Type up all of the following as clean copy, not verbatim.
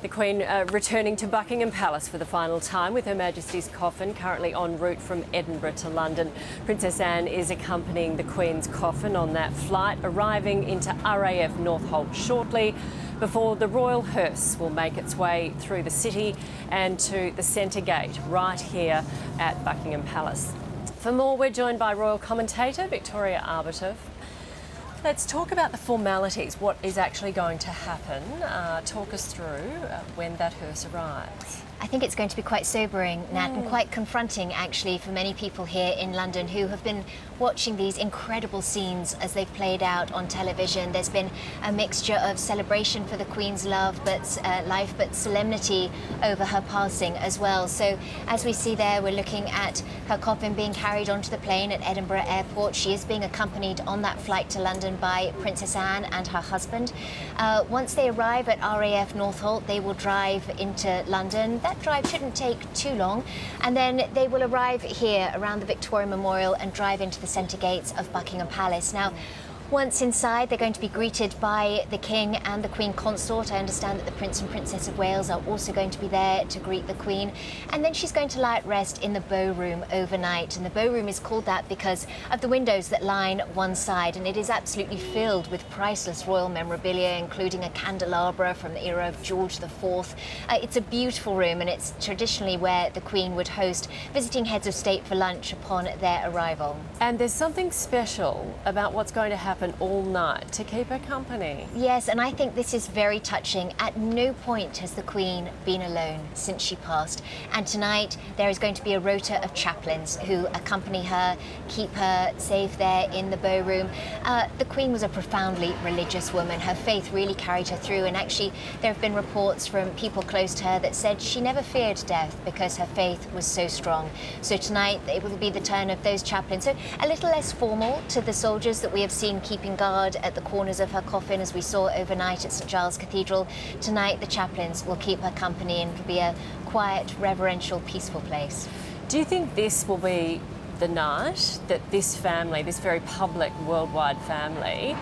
The Queen returning to Buckingham Palace for the final time with Her Majesty's coffin, currently en route from Edinburgh to London. Princess Anne is accompanying the Queen's coffin on that flight, arriving into RAF Northolt shortly before the royal hearse will make its way through the city and to the centre gate right here at Buckingham Palace. For more, we're joined by royal commentator Victoria Arbiter. Let's talk about the formalities, what is actually going to happen. Talk us through when that hearse arrives. I think it's going to be quite sobering, Nat, and quite confronting actually for many people here in London who have been watching these incredible scenes as they've played out on television. There's been a mixture of celebration for the Queen's life, but solemnity over her passing as well. So as we see there, we're looking at her coffin being carried onto the plane at Edinburgh Airport. She is being accompanied on that flight to London by Princess Anne and her husband. Once they arrive at RAF Northolt, they will drive into London. That drive shouldn't take too long, and then they will arrive here around the Victoria Memorial and drive into the centre gates of Buckingham Palace. Now, once inside, they're going to be greeted by the King and the Queen Consort. I understand that the Prince and Princess of Wales are also going to be there to greet the Queen. And then she's going to lie at rest in the Bow Room overnight. And the Bow Room is called that because of the windows that line one side. And it is absolutely filled with priceless royal memorabilia, including a candelabra from the era of George IV. It's a beautiful room, and it's traditionally where the Queen would host visiting heads of state for lunch upon their arrival. And there's something special about what's going to happen all night to keep her company. Yes, and I think this is very touching. At no point has the Queen been alone since she passed. And tonight there is going to be a rota of chaplains who accompany her, keep her safe there in the Bow Room. The Queen was a profoundly religious woman. Her faith really carried her through, and actually there have been reports from people close to her that said she never feared death because her faith was so strong. So tonight it will be the turn of those chaplains. So a little less formal to the soldiers that we have seen keeping guard at the corners of her coffin, as we saw overnight at St Giles Cathedral. Tonight the chaplains will keep her company, and it'll be a quiet, reverential, peaceful place. Do you think this will be the night that this family, this very public worldwide family,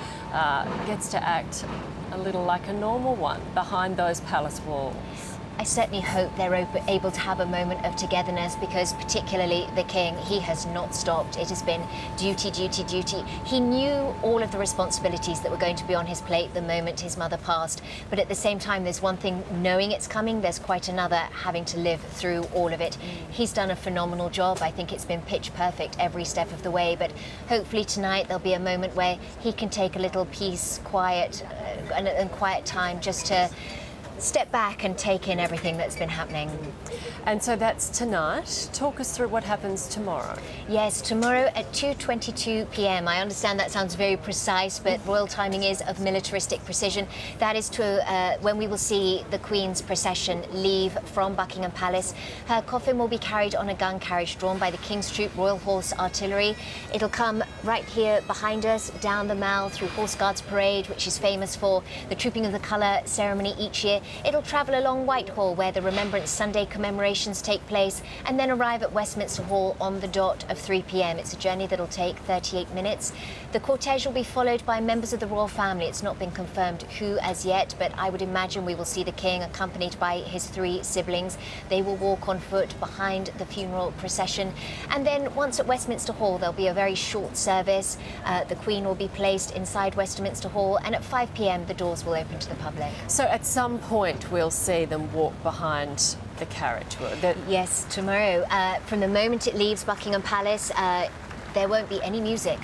gets to act a little like a normal one behind those palace walls? I certainly hope they're able to have a moment of togetherness, because particularly the King, he has not stopped. It has been duty, duty, duty. He knew all of the responsibilities that were going to be on his plate the moment his mother passed. But at the same time, there's one thing knowing it's coming, there's quite another having to live through all of it. He's done a phenomenal job. I think it's been pitch perfect every step of the way. But hopefully tonight there'll be a moment where he can take a little peace, quiet and quiet time just to step back and take in everything that's been happening. And so that's tonight. Talk us through what happens tomorrow. Yes, tomorrow at 2:22 p.m. I understand that sounds very precise, but royal timing is of militaristic precision. That is when we will see the Queen's procession leave from Buckingham Palace. Her coffin will be carried on a gun carriage drawn by the King's Troop Royal Horse Artillery. It'll come right here behind us, down the Mall, through Horse Guards Parade, which is famous for the Trooping of the Colour ceremony each year. It'll travel along Whitehall, where the Remembrance Sunday commemorations take place, and then arrive at Westminster Hall on the dot of 3 p.m. It's a journey that'll take 38 minutes. The cortege will be followed by members of the royal family. It's not been confirmed who as yet, but I would imagine we will see the King accompanied by his 3 siblings. They will walk on foot behind the funeral procession. And then once at Westminster Hall, there'll be a very short service. The Queen will be placed inside Westminster Hall, and at 5 p.m. the doors will open to the public. So at some point we'll see them walk behind the carriage. Yes, tomorrow. From the moment it leaves Buckingham Palace, there won't be any music.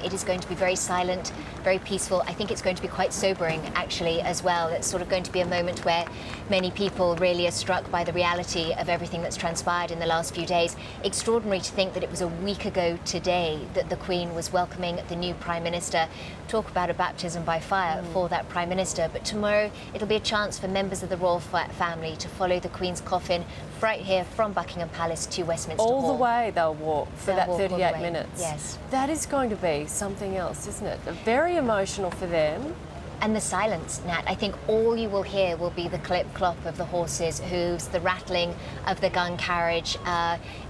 It is going to be very silent, very peaceful. I think it's going to be quite sobering, actually, as well. It's sort of going to be a moment where many people really are struck by the reality of everything that's transpired in the last few days. Extraordinary to think that it was a week ago today that the Queen was welcoming the new Prime Minister. Talk about a baptism by fire for that Prime Minister. But tomorrow it'll be a chance for members of the royal family to follow the Queen's coffin right here from Buckingham Palace to Westminster Hall. All the way they'll walk for that 38 minutes. Yes. That is going to be something else, isn't it? Very emotional for them. And the silence, Nat. I think all you will hear will be the clip-clop of the horses' hooves, the rattling of the gun carriage.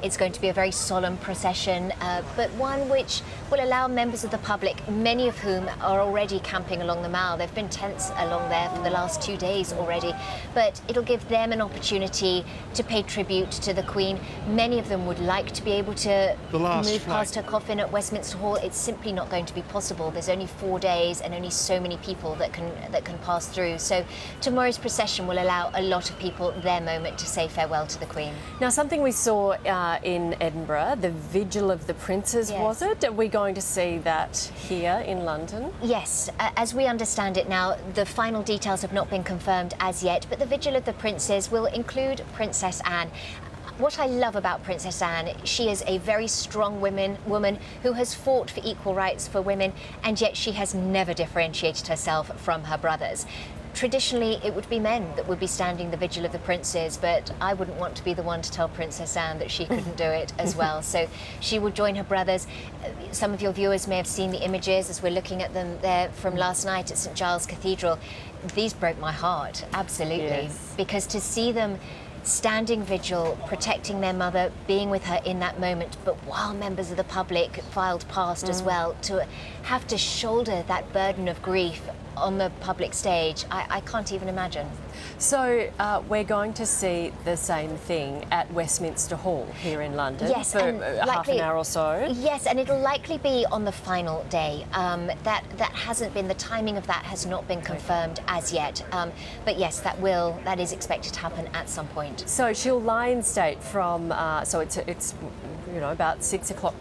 It's going to be a very solemn procession, but one which will allow members of the public, many of whom are already camping along the Mall. There've been tents along there for the last 2 days already, but it'll give them an opportunity to pay tribute to the Queen. Many of them would like to be able to move past her coffin at Westminster Hall. It's simply not going to be possible. There's only 4 days and only so many people that can pass through. So tomorrow's procession will allow a lot of people their moment to say farewell to the Queen. Now, something we saw in Edinburgh, the Vigil of the Princes, Yes. was it? Are we going to see that here in London? Yes, as we understand it now, the final details have not been confirmed as yet, but the Vigil of the Princes will include Princess Anne. What I love about Princess Anne, she is a very strong woman who has fought for equal rights for women, and yet she has never differentiated herself from her brothers. Traditionally, it would be men that would be standing the Vigil of the Princes, but I wouldn't want to be the one to tell Princess Anne that she couldn't do it as well. So she would join her brothers. Some of your viewers may have seen the images as we're looking at them there from last night at St Giles Cathedral. These broke my heart, absolutely, Yes. because to see them standing vigil, protecting their mother, being with her in that moment, but while members of the public filed past as well, to have to shoulder that burden of grief on the public stage, I can't even imagine. So we're going to see the same thing at Westminster Hall here in London, Yes, for and half an hour or so. Yes, and it'll likely be on the final day. That hasn't been, the timing of that has not been confirmed as yet. But yes, that is expected to happen at some point. So she'll lie in state from, so it's about 6 o'clock,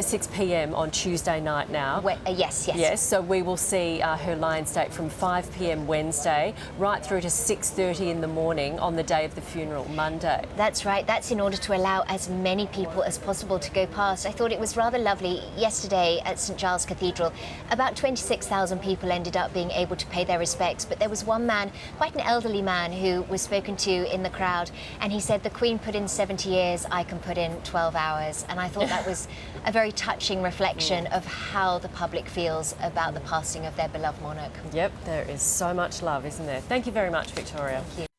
6 p.m. on Tuesday night now. Yes. Yes, so we will see her lie in state from 5 p.m. Wednesday right through to 6:30 in the morning on the day of the funeral, Monday. That's right. That's in order to allow as many people as possible to go past. I thought it was rather lovely yesterday at St Giles Cathedral. About 26,000 people ended up being able to pay their respects, but there was one man, quite an elderly man, who was spoken to in the crowd, and he said, "The Queen put in 70 years, I can put in 12 hours." And I thought that was a very touching reflection of how the public feels about the passing of their beloved monarch. Yep, there is so much love, isn't there? Thank you very much, Victoria. Thank you.